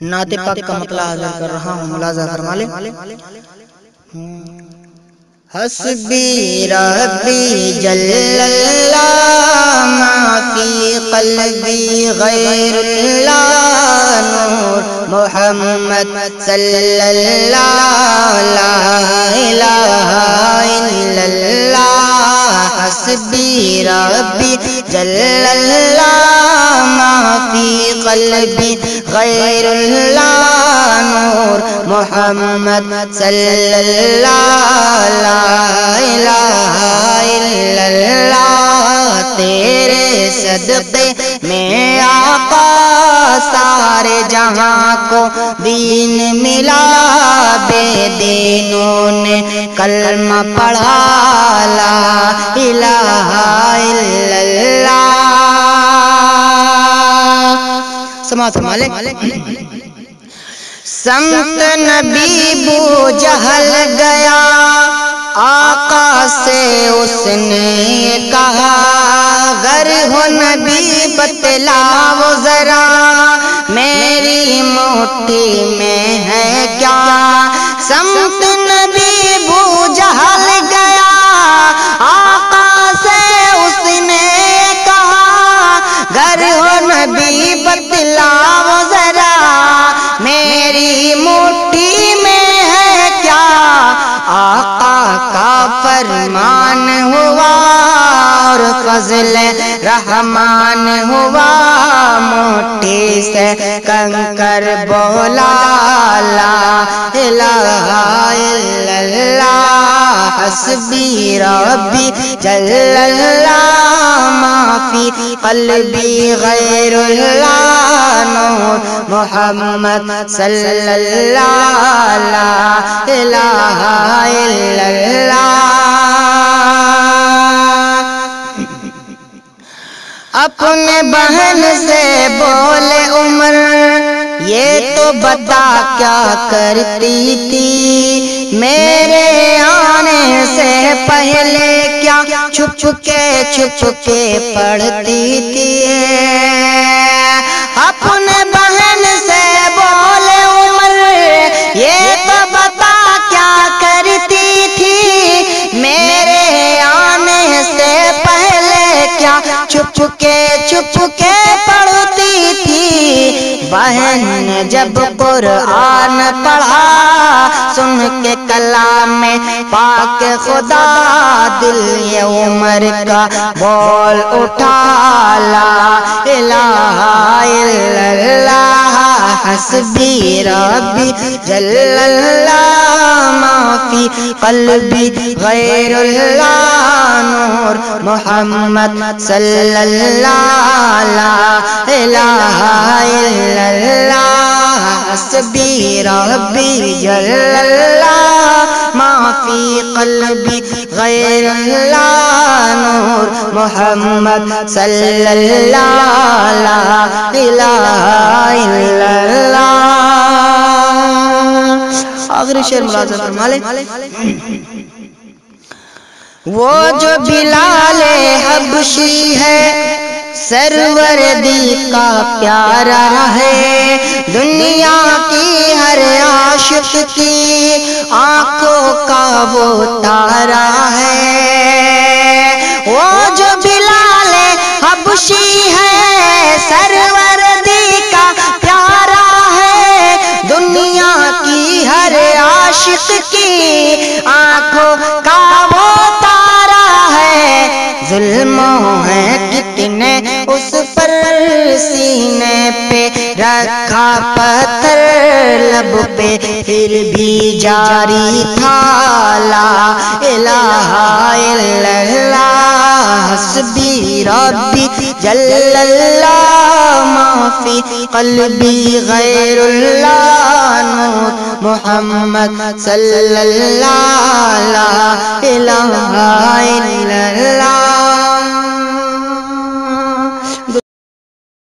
نعت پاک کا مطلع حاضر کر رہا ہوں، ملاحظہ فرما لیں۔ حسبی ربی جل اللہ ما فی قلبی غیر اللہ نور محمد صلی اللہ لا الہ الا اللہ۔ حسبی ربی جل اللہ ما فی قلبی غیر اللہ نور محمد صلی اللہ لا الہ الا اللہ۔ تیرے صدقے میں آقا سارے جہاں کو دین ملا، بے دینوں نے کلمہ پڑھا لا الہ الا اللہ۔ سماعت فرما لیں۔ سمت نبی بو جہل گیا، آقا سے اس نے کہا گر ہو نبی بتلاؤ ذرا میری مٹھی میں ہے کیا۔ سمت نبی بو جہل گیا، آقا سے اس نے کہا گر ہو نبی بتلاؤ ذرا میری مٹھی میں ہے کیا۔ آقا کا فرمان ہوا اور فضل رحمان ہوا، مٹھی سے کنکر بولا لا الہ الا اللہ۔ حسبی ربی جل اللہ ما فی قلبی غیر اللہ نور محمد صلی اللہ لا الہ الا اللہ۔ اپنے بہن سے بولے عمر یہ تو بتا کیا کرتی تھی، میرے آنے سے پہلے کیا چھپ چھپ کے پڑھتی تھی۔ اپنے بہن سے بولے عمر یہ تو بتا کیا کرتی تھی، میرے آنے سے پہلے کیا چھپ کے پڑھتی تھی۔ بہن نے جب قرآن پڑھا سن کے کلام پاک خدا، دل یہ عمر کا بول اٹھا لا الہ الا اللہ۔ حسبی ربی جل اللہ ما فی قلبی غیر اللہ نور محمد صلی اللہ لا الہ الا اللہ۔ حسبی ربی جل اللہ ما فی قلبی غیر اللہ نور محمد صلی اللہ لا الہ الا اللہ۔ آخری شعر ملاحظہ فرما لیں۔ وہ جو بلال حبشی ہے سروردی کا پیارا ہے، دنیا کی ہر عاشق کی آنکھوں کا وہ تارا ہے۔ وہ جو بلال حبشی ہے سروردی کا پیارا ہے، دنیا کی ہر عاشق کی آنکھوں کا وہ تارا ہے۔ ظلموں ہیں کتنے اس پر سینے پہ رکھا پتھر، لب پہ پھر بھی جاری تھا لا الہ الا اللہ۔ حسبی ربی جل اللہ ما فی قلبی غیر اللہ نور محمد صلی اللہ لا الہ الا اللہ۔